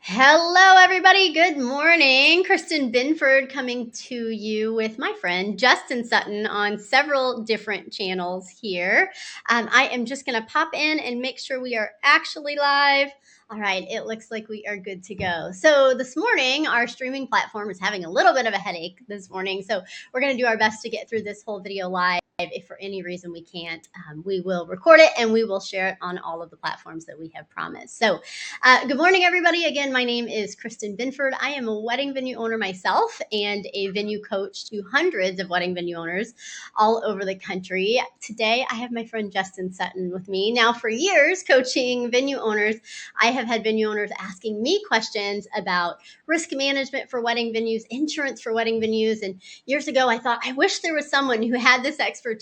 Hello, everybody. Good morning. Kristin Binford coming to you with my friend Justin Sutton on several different channels here. I am just going to pop in and make sure we are actually live. All right, it looks like we are good to go. So this morning, our streaming platform is having a little bit of a headache this morning. So we're going to do our best to get through this whole video live. If for any reason we can't, we will record it and we will share it on all of the platforms that we have promised. So good morning, everybody. Again, my name is Kristin Binford. I am a wedding venue owner myself and a venue coach to hundreds of wedding venue owners all over the country. Today, I have my friend Justin Sutton with me. Now, for years coaching venue owners, I have had venue owners asking me questions about risk management for wedding venues, insurance for wedding venues. And years ago, I thought, I wish there was someone who had this expertise.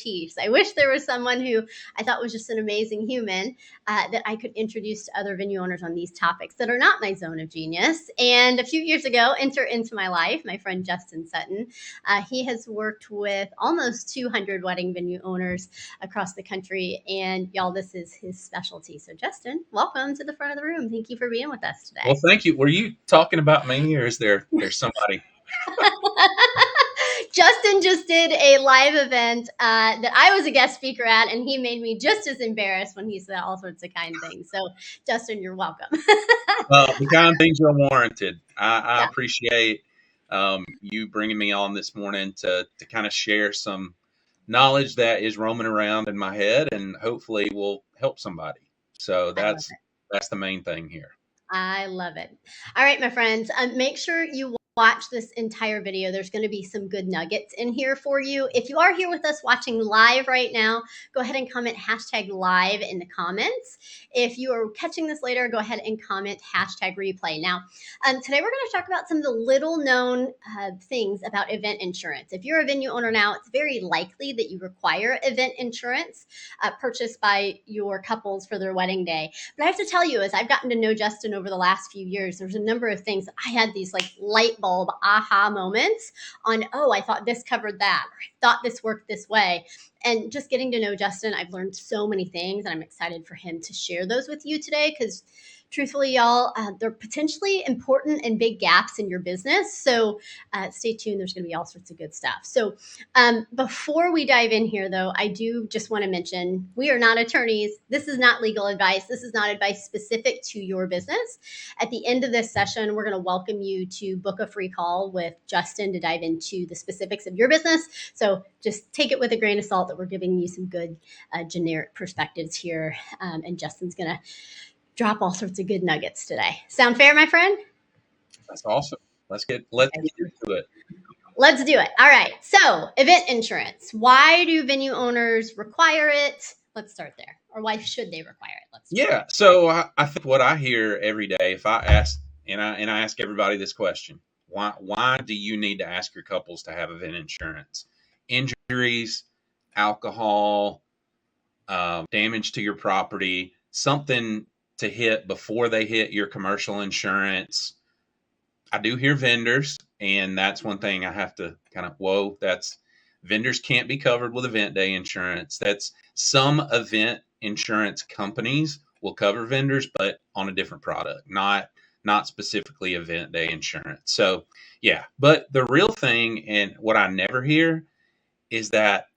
I wish there was someone who I thought was just an amazing human that I could introduce to other venue owners on these topics that are not my zone of genius. And a few years ago, enter into my life, my friend Justin Sutton. He has worked with almost 200 wedding venue owners across the country. And y'all, this is his specialty. So Justin, welcome to the front of the room. Thank you for being with us today. Well, thank you. Were you talking about me, or is there's somebody? Justin just did a live event that I was a guest speaker at, and he made me just as embarrassed when he said all sorts of kind things. So, Justin, you're welcome. The kind things are warranted. I Yeah. appreciate you bringing me on this morning to kind of share some knowledge that is roaming around in my head, and hopefully will help somebody. So that's the main thing here. I love it. All right, my friends, make sure you watch this entire video. There's going to be some good nuggets in here for you. If you are here with us watching live right now, go ahead and comment #live in the comments. If you are catching this later, go ahead and comment #replay. Now, today we're going to talk about some of the little known things about event insurance. If you're a venue owner now, it's very likely that you require event insurance purchased by your couples for their wedding day. But I have to tell you, as I've gotten to know Justin over the last few years, there's a number of things that I had these like light bulb aha moments on, oh, I thought this covered that, or I thought this worked this way. And just getting to know Justin, I've learned so many things, and I'm excited for him to share those with you today because truthfully, y'all, they're potentially important and big gaps in your business. So stay tuned. There's going to be all sorts of good stuff. So before we dive in here, though, I do just want to mention we are not attorneys. This is not legal advice. This is not advice specific to your business. At the end of this session, we're going to welcome you to book a free call with Justin to dive into the specifics of your business. So just take it with a grain of salt that we're giving you some good generic perspectives here. And Justin's going to drop all sorts of good nuggets today. Sound fair, my friend? That's awesome. Let's get into it. Let's do it. All right. So, event insurance. Why do venue owners require it? Let's start there. Or why should they require it? So I think what I hear every day, if I ask and I ask everybody this question, why do you need to ask your couples to have event insurance? Injuries, alcohol, damage to your property, something to hit before they hit your commercial insurance. I do hear vendors, and that's one thing I have to kind of, that's vendors can't be covered with event day insurance. That's some event insurance companies will cover vendors, but on a different product, not specifically event day insurance. So yeah, but the real thing, and what I never hear, is that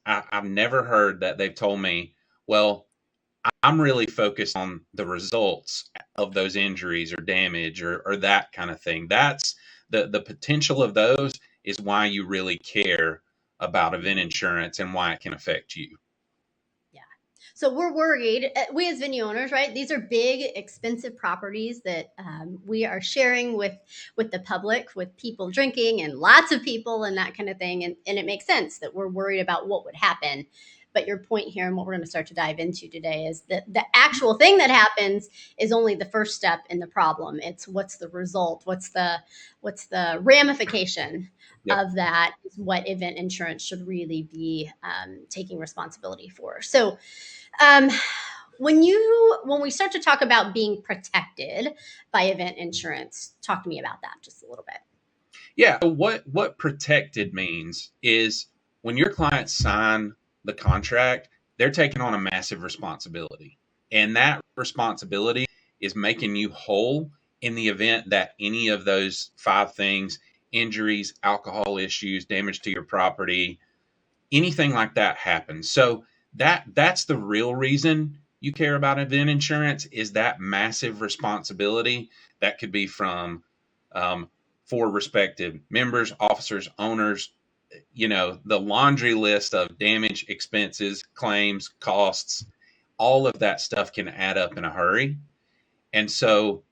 I've never heard that they've told me, well, I'm really focused on the results of those injuries or damage or that kind of thing. That's the potential of those is why you really care about event insurance and why it can affect you. Yeah. So we're worried, we as venue owners, right? These are big, expensive properties that we are sharing with the public, with people drinking and lots of people and that kind of thing. And it makes sense that we're worried about what would happen. But your point here and what we're going to start to dive into today is that the actual thing that happens is only the first step in the problem. It's what's the result, what's the ramification of that is what event insurance should really be taking responsibility for. So when we start to talk about being protected by event insurance, talk to me about that just a little bit. Yeah. So what protected means is when your clients sign the contract, they're taking on a massive responsibility. And that responsibility is making you whole in the event that any of those 5 things, injuries, alcohol issues, damage to your property, anything like that happens. So that's the real reason you care about event insurance, is that massive responsibility that could be from for respective members, officers, owners. The laundry list of damage, expenses, claims, costs, all of that stuff can add up in a hurry. And so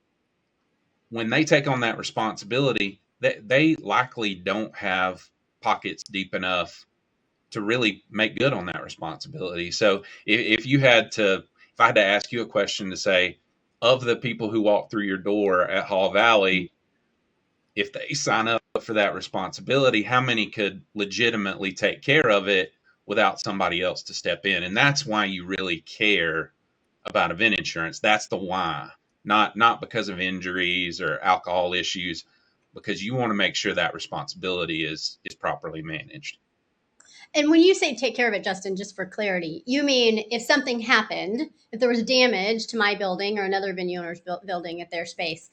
when they take on that responsibility, they likely don't have pockets deep enough to really make good on that responsibility. So if I had to ask you a question to say, of the people who walk through your door at Hall Valley, if they sign up for that responsibility, how many could legitimately take care of it without somebody else to step in? And that's why you really care about event insurance. That's the why, not because of injuries or alcohol issues, because you want to make sure that responsibility is properly managed. And when you say take care of it, Justin, just for clarity, you mean if something happened, if there was damage to my building or another venue owner's building at their space,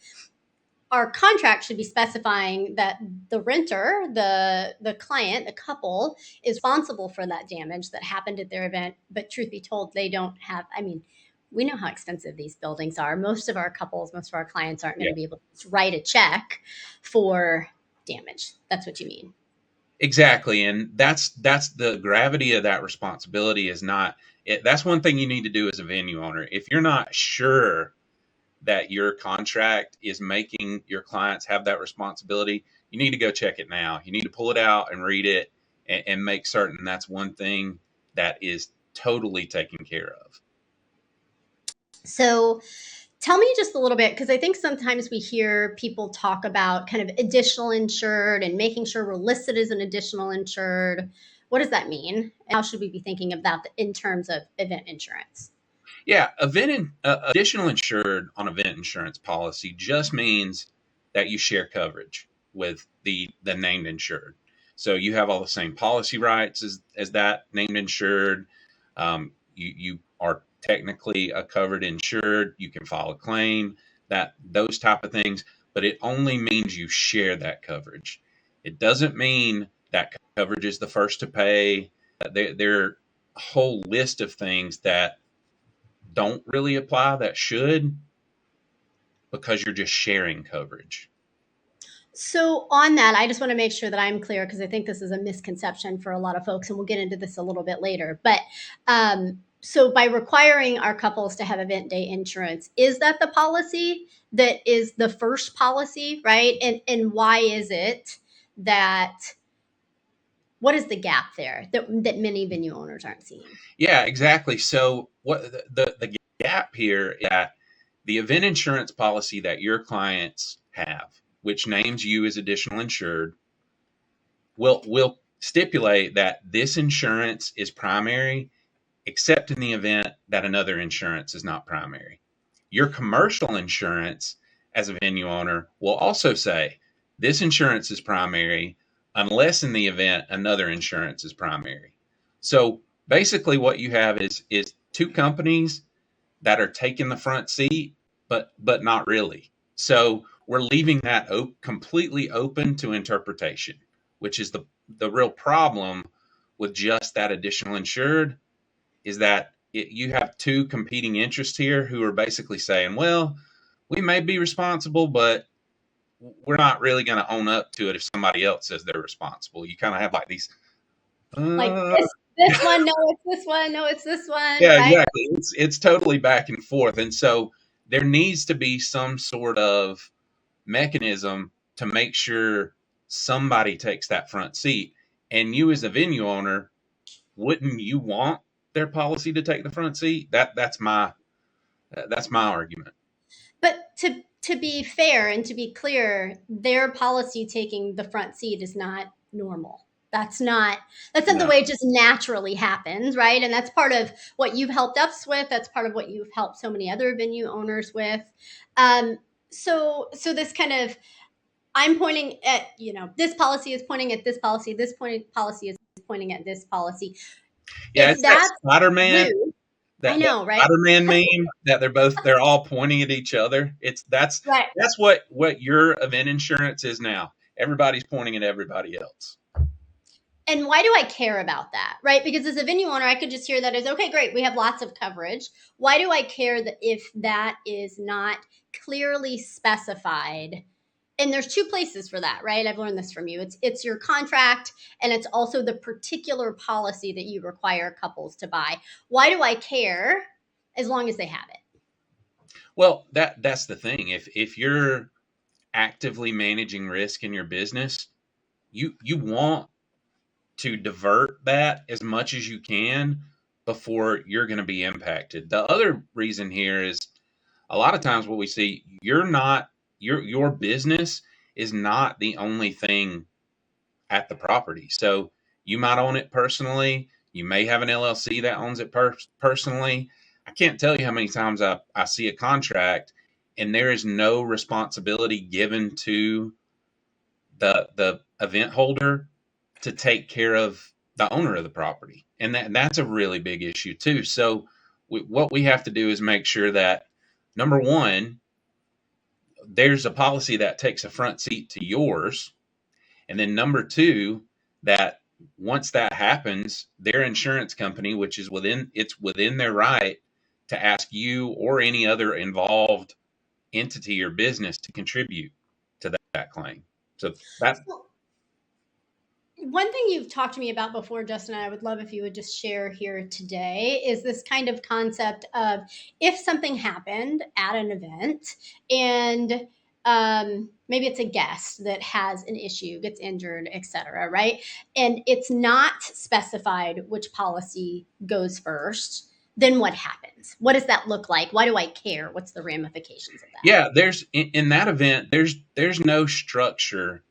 our contract should be specifying that the renter, the client, the couple is responsible for that damage that happened at their event. But truth be told, they don't have, I mean, we know how expensive these buildings are. Most of our couples, most of our clients aren't going to be able to write a check for damage. That's what you mean. Exactly. And that's the gravity of that responsibility is not it. That's one thing you need to do as a venue owner. If you're not sure that your contract is making your clients have that responsibility, you need to go check it now. You need to pull it out and read it and make certain that's one thing that is totally taken care of. So tell me just a little bit, because I think sometimes we hear people talk about kind of additional insured and making sure we're listed as an additional insured. What does that mean? How should we be thinking about that in terms of event insurance? Yeah, additional insured on event insurance policy just means that you share coverage with the named insured. So you have all the same policy rights as that named insured. You are technically a covered insured. You can file a claim, that those type of things, but it only means you share that coverage. It doesn't mean that coverage is the first to pay. There are a whole list of things that don't really apply that should, because you're just sharing coverage. So on that, I just want to make sure that I'm clear, because I think this is a misconception for a lot of folks, and we'll get into this a little bit later. But so by requiring our couples to have event day insurance, is that the policy that is the first policy, right? And why is it that, what is the gap there that many venue owners aren't seeing? Yeah, exactly. So what the gap here is that the event insurance policy that your clients have, which names you as additional insured, will stipulate that this insurance is primary, except in the event that another insurance is not primary. Your commercial insurance as a venue owner will also say this insurance is primary unless in the event another insurance is primary. So basically what you have is two companies that are taking the front seat, but not really. So we're leaving that completely open to interpretation, which is the real problem with just that additional insured, is that you have two competing interests here who are basically saying, well, we may be responsible, but we're not really going to own up to it if somebody else says they're responsible. You kind of have like these, Like uh, this one, no, it's this one, no, it's this one, yeah, right? exactly. It's totally back and forth, and so there needs to be some sort of mechanism to make sure somebody takes that front seat. And you, as a venue owner, wouldn't you want their policy to take the front seat? That's my argument. But to be fair and to be clear, their policy taking the front seat is not normal. That's not the No. way it just naturally happens, right? And that's part of what you've helped us with. That's part of what you've helped so many other venue owners with. So this kind of, I'm pointing at, this policy is pointing at this policy. This policy is pointing at this policy. Yeah, If it's that that's Spider-Man. blue, I that know, right? Spider-Man meme that they're all pointing at each other. Right. That's what your event insurance is now. Everybody's pointing at everybody else. And why do I care about that, right? Because as a venue owner, I could just hear that as, okay, great, we have lots of coverage. Why do I care that if that is not clearly specified? And there's two places for that, right? I've learned this from you. It's your contract, and it's also the particular policy that you require couples to buy. Why do I care as long as they have it? Well, that's the thing. If you're actively managing risk in your business, you want to divert that as much as you can before you're going to be impacted. The other reason here is a lot of times what we see, your business is not the only thing at the property. So you might own it personally. You may have an LLC that owns it personally. I can't tell you how many times I see a contract and there is no responsibility given to the event holder to take care of the owner of the property. And that's a really big issue too. So what we have to do is make sure that, number one, there's a policy that takes a front seat to yours. And then number two, that once that happens, their insurance company, which is within their right to ask you or any other involved entity or business to contribute to that claim. So that One thing you've talked to me about before, Justin, I would love if you would just share here today, is this kind of concept of if something happened at an event and maybe it's a guest that has an issue, gets injured, etc., right? And it's not specified which policy goes first. Then what happens? What does that look like? Why do I care? What's the ramifications of that? Yeah, there's in that event, there's no structure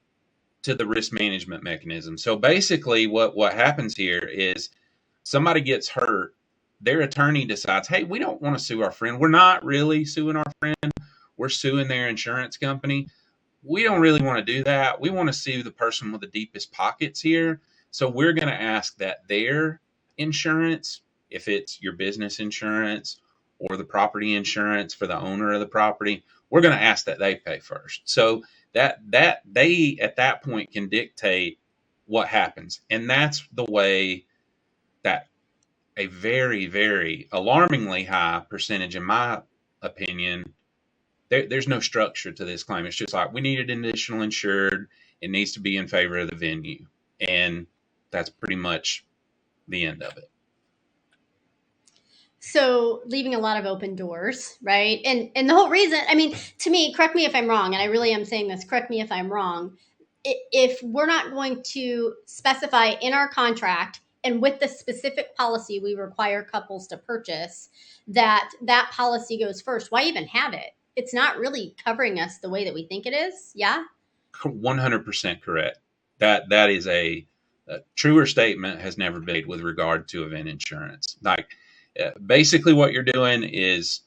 to the risk management mechanism. So basically what happens here is somebody gets hurt, their attorney decides, hey, we don't want to sue our friend. We're not really suing our friend. We're suing their insurance company. We don't really want to do that. We want to sue the person with the deepest pockets here. So we're going to ask that their insurance, if it's your business insurance or the property insurance for the owner of the property, we're going to ask that they pay first. So that they at that point can dictate what happens. And that's the way that a very, very alarmingly high percentage, in my opinion, there's no structure to this claim. It's just like, we need an additional insured. It needs to be in favor of the venue. And that's pretty much the end of it. So leaving a lot of open doors, right? And the whole reason, I mean, to me, correct me if I'm wrong, and I really am saying this, correct me if I'm wrong. If we're not going to specify in our contract and with the specific policy we require couples to purchase that that policy goes first, why even have it? It's not really covering us the way that we think it is. Yeah. 100% correct. That is a truer statement has never been made with regard to event insurance. Like, basically what you're doing is,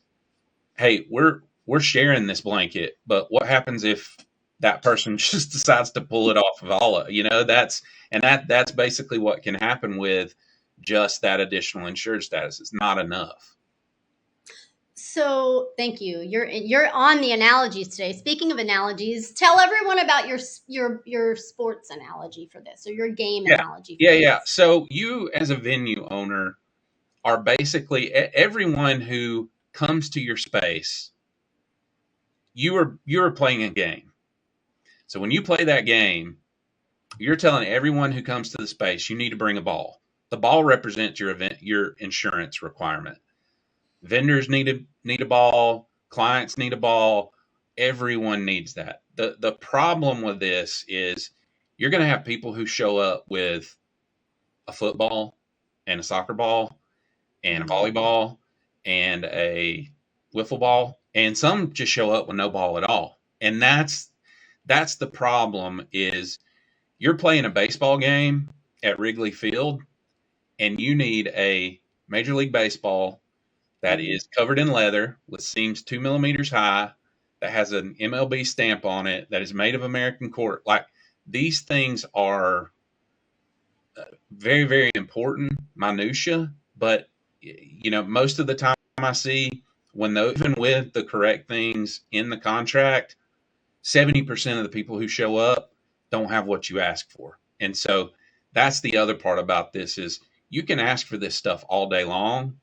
hey, we're sharing this blanket, but what happens if that person just decides to pull it off of all of, that's basically what can happen with just that additional insured status. It's not enough. So thank you. You're on the analogies today. Speaking of analogies, tell everyone about your sports analogy for this, or your game analogy. Yeah. So you, as a venue owner, are basically everyone who comes to your space. You are playing a game. So when you play that game, you're telling everyone who comes to the space, you need to bring a ball. The ball represents your insurance requirement. Vendors need a ball. Clients need a ball. Everyone needs that. The problem with this is you're going to have people who show up with a football and a soccer ball and a volleyball and a wiffle ball, and some just show up with no ball at all. And that's the problem. Is you're playing a baseball game at Wrigley Field, and you need a Major League Baseball that is covered in leather with seams 2 millimeters high, that has an MLB stamp on it, that is made of American cork. Like, these things are very, very important minutia, but most of the time I see when even with the correct things in the contract, 70% of the people who show up don't have what you ask for. And so that's the other part about this is you can ask for this stuff all day long,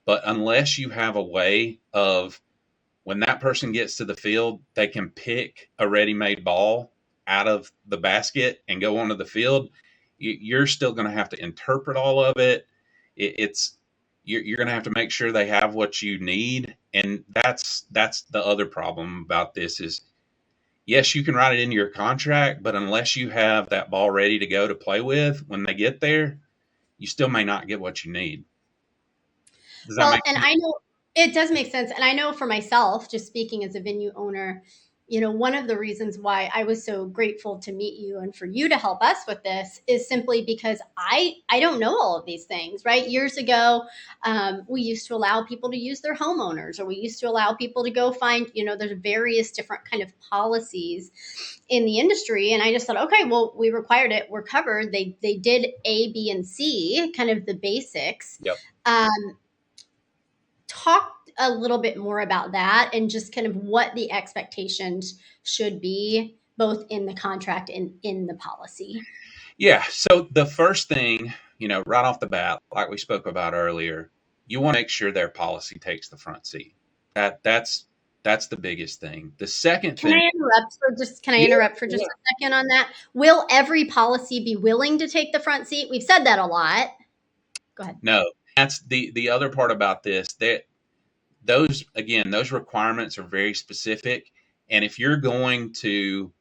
but unless you have a way of when that person gets to the field, they can pick a ready-made ball out of the basket and go onto the field, you're still going to have to interpret all of it. It's you're going to have to make sure they have what you need, and that's the other problem about this is yes, you can write it into your contract, but unless you have that ball ready to go to play with when they get there, you still may not get what you need. Does that Well, make and sense? I know it does make sense. And I know for myself, just speaking as a venue owner, one of the reasons why I was so grateful to meet you and for you to help us with this is simply because I don't know all of these things, right? Years ago, we used to allow people to use their homeowners, or we used to allow people to go find, there's various different kind of policies in the industry. And I just thought, okay, well, we required it, we're covered. They did A, B, and C, kind of the basics. Yep. Talk a little bit more about that and just kind of what the expectations should be both in the contract and in the policy. Yeah. So the first thing, right off the bat, like we spoke about earlier, you want to make sure their policy takes the front seat. That's the biggest thing. The second Can thing, I interrupt for just can I yeah, interrupt for just yeah. a second on that? Will every policy be willing to take the front seat? We've said that a lot. Go ahead. No, that's the other part about this. That those requirements are very specific, and if you're going to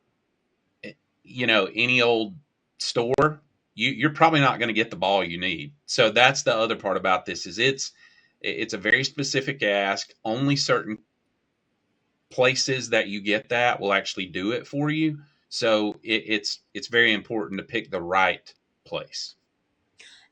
any old store, you're probably not going to get the ball you need. So that's the other part about this is it's a very specific ask. Only certain places that you get that will actually do it for you. So it's very important to pick the right place.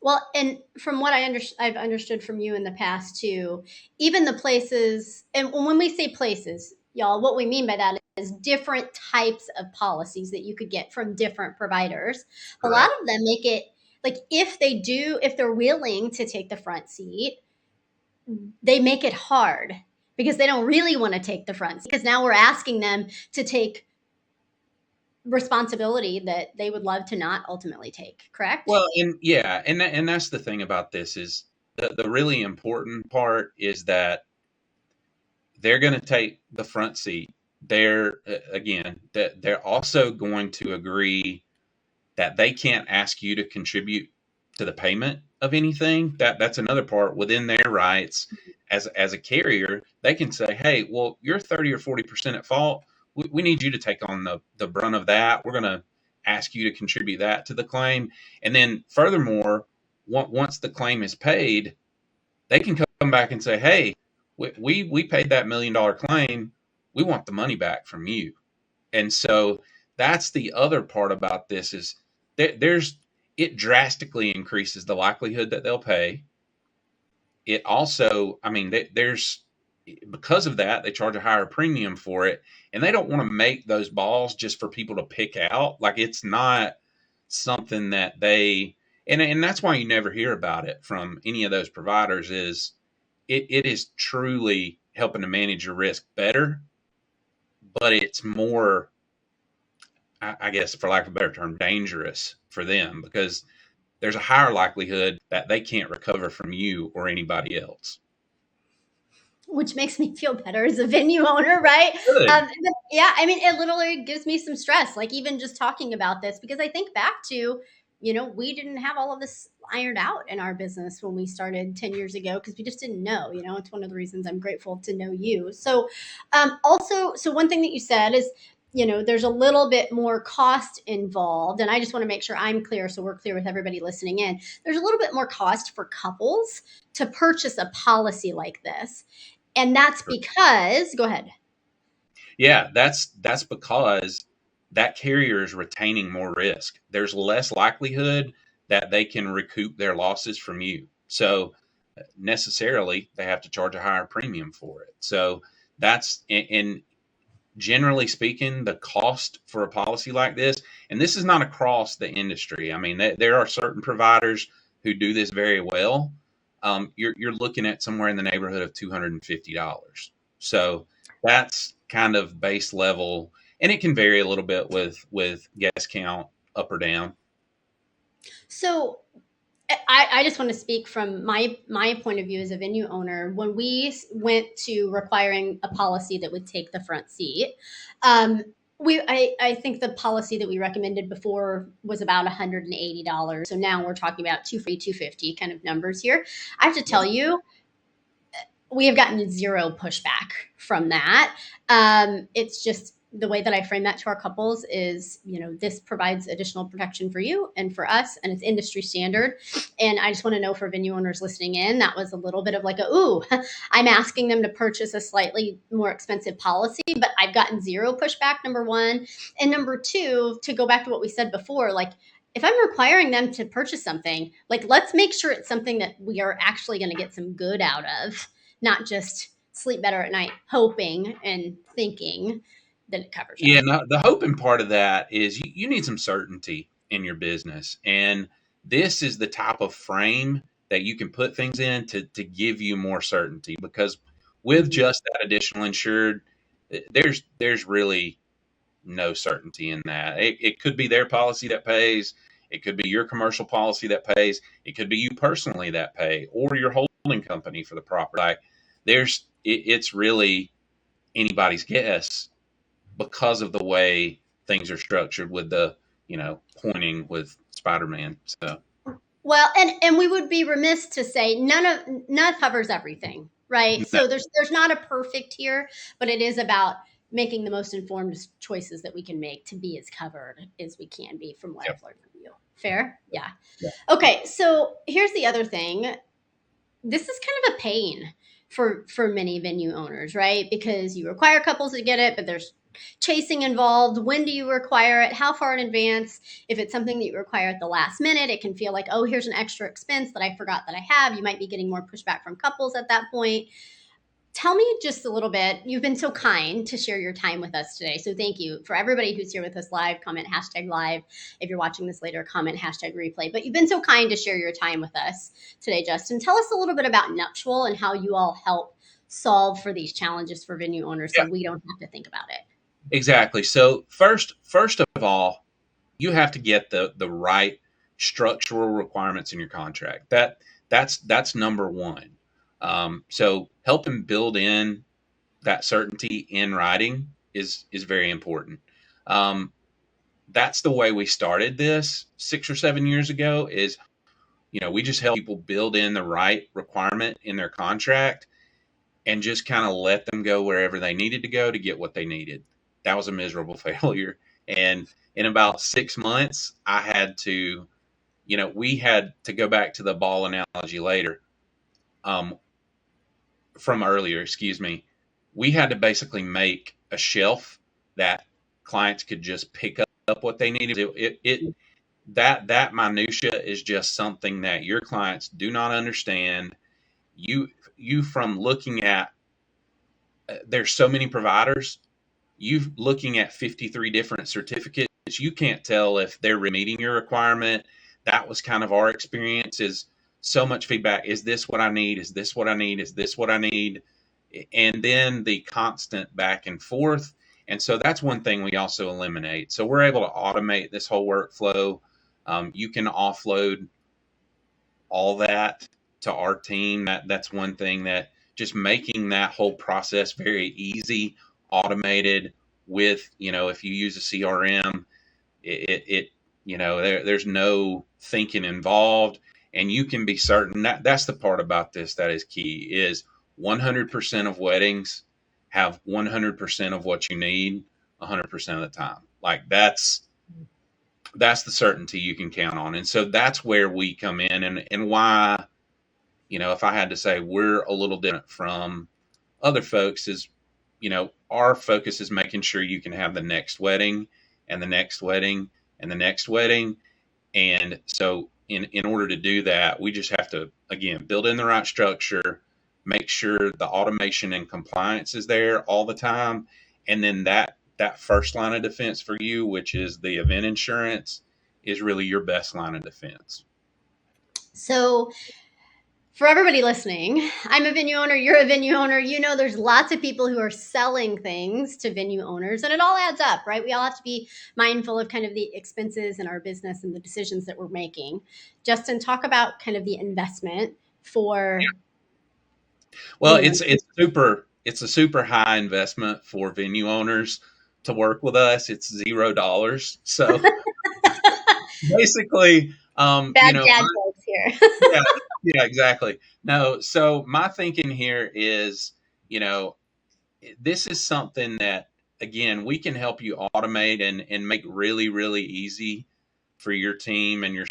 Well, and from what I've understood from you in the past too, even the places, and when we say places, y'all, what we mean by that is different types of policies that you could get from different providers. A lot Correct. of them make it like if they're willing to take the front seat, they make it hard because they don't really want to take the front seat because now we're asking them to take responsibility that they would love to not ultimately take, correct? Well, and yeah, and that's the thing about this is the really important part is that they're going to take the front seat. They're again that they're also going to agree that they can't ask you to contribute to the payment of anything. That's another part within their rights as a carrier. They can say, "Hey, well, you're 30 or 40% at fault. We need you to take on the brunt of that. We're going to ask you to contribute that to the claim." And then furthermore, once the claim is paid, they can come back and say, "Hey, we paid that $1 million claim. We want the money back from you." And so that's the other part about this is there's it drastically increases the likelihood that they'll pay. It also, I mean, there's because of that, they charge a higher premium for it, and they don't want to make those balls just for people to pick out. Like it's not something that and that's why you never hear about it from any of those providers is it is truly helping to manage your risk better, but it's more I guess, for lack of a better term, dangerous for them because there's a higher likelihood that they can't recover from you or anybody else. Which makes me feel better as a venue owner, right? Good. Yeah, I mean, it literally gives me some stress, like even just talking about this, because I think back to, we didn't have all of this ironed out in our business when we started 10 years ago because we just didn't know. It's one of the reasons I'm grateful to know you. So, also, so one thing that you said is, there's a little bit more cost involved. And I just want to make sure I'm clear so we're clear with everybody listening in. There's a little bit more cost for couples to purchase a policy like this. And that's because go ahead. Yeah, that's because that carrier is retaining more risk. There's less likelihood that they can recoup their losses from you. So necessarily they have to charge a higher premium for it. So that's and generally speaking, the cost for a policy like this, and this is not across the industry. I mean, there are certain providers who do this very well. you're looking at somewhere in the neighborhood of $250. So that's kind of base level, and it can vary a little bit with guest count up or down. So I just want to speak from my point of view as a venue owner. When we went to requiring a policy that would take the front seat, I think the policy that we recommended before was about $180. So now we're talking about 250 kind of numbers here. I have to tell you, we have gotten zero pushback from that. It's just the way that I frame that to our couples is, this provides additional protection for you and for us, and it's industry standard. And I just want to know for venue owners listening in, that was a little bit of like I'm asking them to purchase a slightly more expensive policy, but I've gotten zero pushback, number one. And number two, to go back to what we said before, like, if I'm requiring them to purchase something, like, let's make sure it's something that we are actually going to get some good out of, not just sleep better at night, hoping and thinking that it covers it. Yeah, no, the hoping part of that is you need some certainty in your business. And this is the type of frame that you can put things in to give you more certainty, because with just that additional insured, there's really no certainty in that. It could be their policy that pays. It could be your commercial policy that pays. It could be you personally that pay, or your holding company for the property. Like, it's really anybody's guess because of the way things are structured with the, pointing with Spider-Man. So, well, and we would be remiss to say none covers everything, right? no, So there's not a perfect here, but it is about making the most informed choices that we can make to be as covered as we can be, from what yep, I've learned from you. Fair? Yeah. yeah, Okay, so here's the other thing. This is kind of a pain for many venue owners, right? Because you require couples to get it, but there's chasing involved. When do you require it? How far in advance? If it's something that you require at the last minute, it can feel like, oh, here's an extra expense that I forgot that I have. You might be getting more pushback from couples at that point. Tell me just a little bit. You've been so kind to share your time with us today. So thank you. For everybody who's here with us live, comment #live. If you're watching this later, comment #replay. But you've been so kind to share your time with us today, Justin. Tell us a little bit about Nuptial and how you all help solve for these challenges for venue owners, yeah, so we don't have to think about it. exactly. So first of all, you have to get the right structural requirements in your contract. That's number one. So helping build in that certainty in writing is very important. Um, that's the way we started this 6 or 7 years ago. Is, we just help people build in the right requirement in their contract and just kind of let them go wherever they needed to go to get what they needed. That was a miserable failure. And in about 6 months, we had to go back to the ball analogy later, from earlier, excuse me. We had to basically make a shelf that clients could just pick up what they needed. That minutia is just something that your clients do not understand. You from looking at, there's so many providers, you looking at 53 different certificates, you can't tell if they're meeting your requirement. That was kind of our experience. Is so much feedback. Is this what I need? Is this what I need? Is this what I need? And then the constant back and forth. And so that's one thing we also eliminate. So we're able to automate this whole workflow. You can offload all that to our team. That's one thing, that just making that whole process very easy, automated with, if you use a CRM, there's no thinking involved, and you can be certain that's the part about this that is key, is 100% of weddings have 100% of what you need 100% of the time. Like, that's the certainty you can count on. And so that's where we come in, and why, if I had to say we're a little different from other folks, is, our focus is making sure you can have the next wedding and the next wedding and the next wedding. And so in order to do that, we just have to, again, build in the right structure, make sure the automation and compliance is there all the time. And then that first line of defense for you, which is the event insurance, is really your best line of defense. So For everybody listening, I'm a venue owner, you're a venue owner. You know, there's lots of people who are selling things to venue owners, and it all adds up, right? We all have to be mindful of kind of the expenses in our business and the decisions that we're making. Justin, talk about kind of the investment for Well, venue owners. it's a super high investment for venue owners to work with us. It's $0. So basically, Bad dad jokes here. yeah, yeah, exactly. No, so my thinking here is, you know, this is something that again we can help you automate and make really really easy for your team and your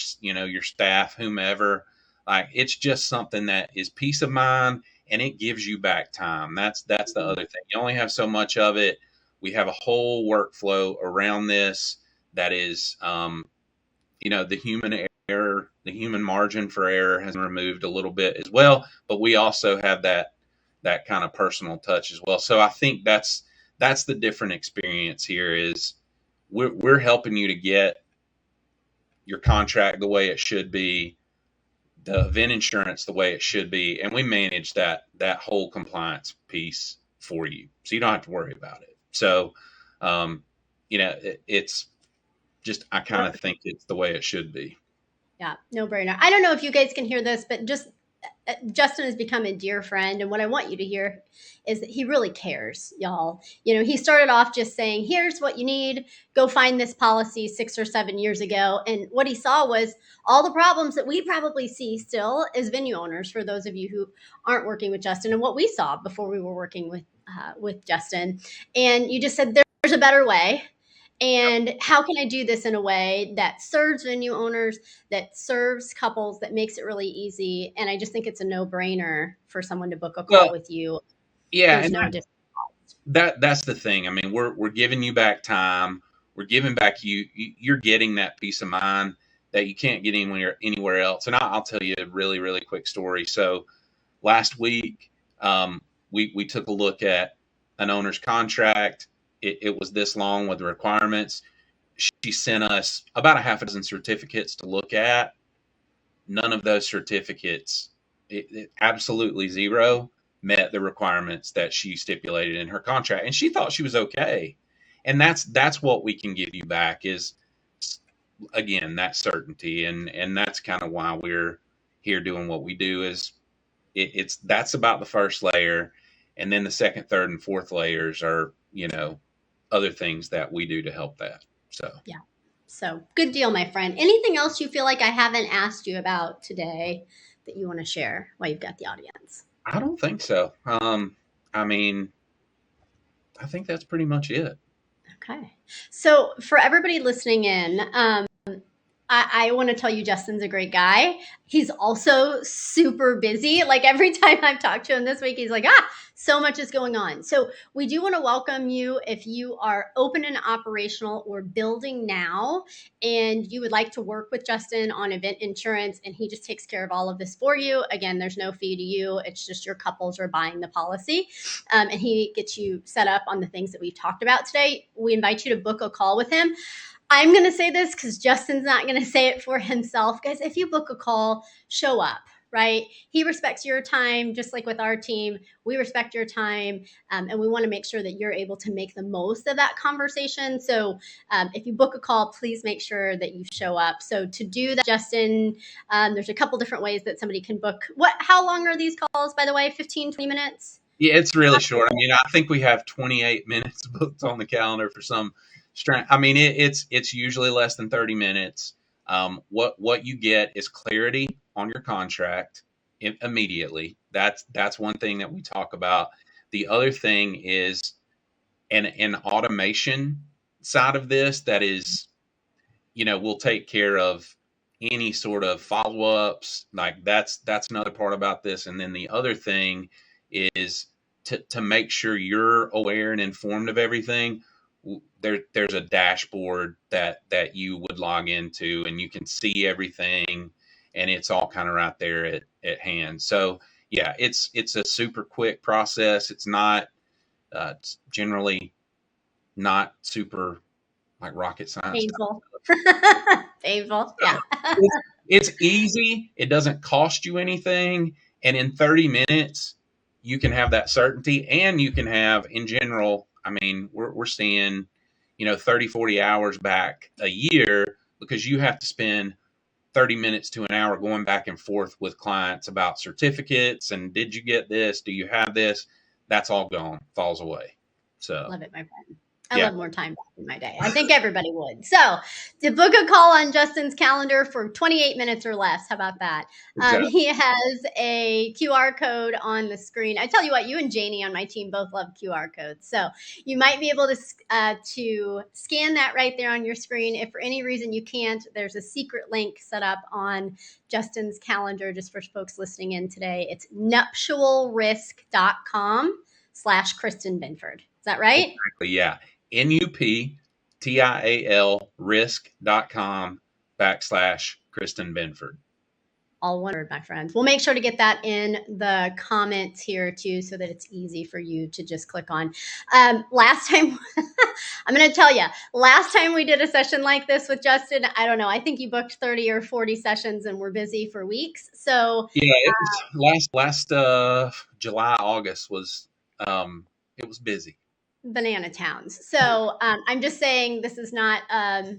staff, whomever. Like it's just something that is peace of mind and it gives you back time. That's the other thing. You only have so much of it. We have a whole workflow around this that is the human error, the human margin for error has been removed a little bit as well, but we also have that kind of personal touch as well. So I think that's the different experience here is we're helping you to get your contract the way it should be, the event insurance the way it should be, and we manage that whole compliance piece for you, so you don't have to worry about it. So, um, it's just I kind of think it's the way it should be. Yeah, no brainer. I don't know if you guys can hear this, but just Justin has become a dear friend. And what I want you to hear is that he really cares, y'all. You know, he started off just saying, here's what you need. Go find this policy 6 or 7 years ago. And what he saw was all the problems that we probably see still as venue owners, for those of you who aren't working with Justin, and what we saw before we were working with Justin. And you just said, there's a better way. And how can I do this in a way that serves venue owners, that serves couples, that makes it really easy? And I just think it's a no-brainer for someone to book a call Well, with you. yeah, There's and no additional cost. that's the thing. I mean, we're giving you back time. We're giving back you're getting that peace of mind that you can't get anywhere else. And I'll tell you a really really quick story. So last week, we took a look at an owner's contract. It was this long with the requirements. She sent us about a half a dozen certificates to look at. None of those certificates, absolutely zero, met the requirements that she stipulated in her contract, and she thought she was okay. And that's what we can give you back is again that certainty, and that's kind of why we're here doing what we do. Is it's that's about the first layer, and then the second, third, and fourth layers are other things that we do to help that. So Yeah. So good deal, my friend. Anything else you feel like I haven't asked you about today that you want to share while you've got the audience? I don't think so. I mean, I think that's pretty much it. Okay. So for everybody listening in, I want to tell you, Justin's a great guy. He's also super busy. Like every time I've talked to him this week, he's like, so much is going on. So we do want to welcome you if you are open and operational or building now, and you would like to work with Justin on event insurance, and he just takes care of all of this for you. Again, there's no fee to you. It's just your couples are buying the policy, and he gets you set up on the things that we've talked about today. We invite you to book a call with him. I'm going to say this because Justin's not going to say it for himself. Guys, if you book a call, show up, right? He respects your time, just like with our team. We respect your time, and we want to make sure that you're able to make the most of that conversation. So if you book a call, please make sure that you show up. So to do that, Justin, there's a couple different ways that somebody can book. How long are these calls, by the way? 15, 20 minutes? Yeah, it's really short. I mean, I think we have 28 minutes booked on the calendar for some strength. I mean, it's usually less than 30 minutes. What you get is clarity on your contract immediately. That's one thing that we talk about. The other thing is an automation side of this that is, we'll take care of any sort of follow-ups. Like that's another part about this. And then the other thing is to make sure you're aware and informed of everything. There's a dashboard that you would log into and you can see everything, and it's all kind of right there at hand. So yeah, it's a super quick process. It's generally not super like rocket science. Painful. Painful. Yeah. It's easy. It doesn't cost you anything, And in 30 minutes, you can have that certainty, and you can have, in general, I mean, we're seeing, 30, 40 hours back a year, because you have to spend 30 minutes to an hour going back and forth with clients about certificates and did you get this? Do you have this? That's all gone, falls away. So Love it, my friend. I yeah, love more time back in my day. I think everybody would. So to book a call on Justin's calendar for 28 minutes or less, how about that? exactly. He has a QR code on the screen. I tell you what, you and Janie on my team both love QR codes. So you might be able to scan that right there on your screen. If for any reason you can't, there's a secret link set up on Justin's calendar just for folks listening in today. It's nuptialrisk.com/Kristin Binford. Is that right? Exactly, yeah. NUPTIAL risk.com/Kristin Binford. All one word, my friends. We'll make sure to get that in the comments here too, so that it's easy for you to just click on. Last time, I'm going to tell you, last time we did a session like this with Justin, I don't know, I think you booked 30 or 40 sessions and we're busy for weeks. So yeah, it was last July, August was it was busy. Banana towns. So I'm just saying this is not a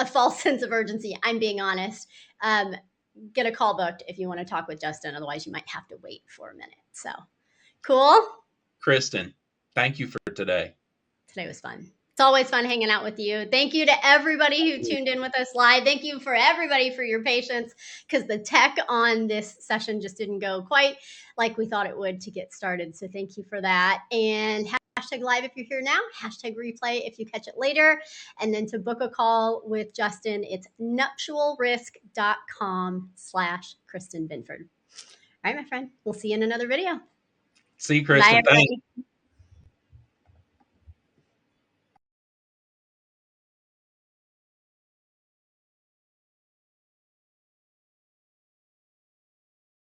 false sense of urgency. I'm being honest. Get a call booked if you want to talk with Justin. Otherwise, you might have to wait for a minute. So cool. Kristin, thank you for today. Today was fun. It's always fun hanging out with you. Thank you to everybody who tuned in with us live. Thank you for everybody for your patience, because the tech on this session just didn't go quite like we thought it would to get started. So thank you for that. And hashtag live if you're here now, hashtag replay if you catch it later. And then to book a call with Justin, it's nuptialrisk.com/Kristin Binford. All right, my friend, we'll see you in another video. See you, Kristin. Bye, everybody. Thanks.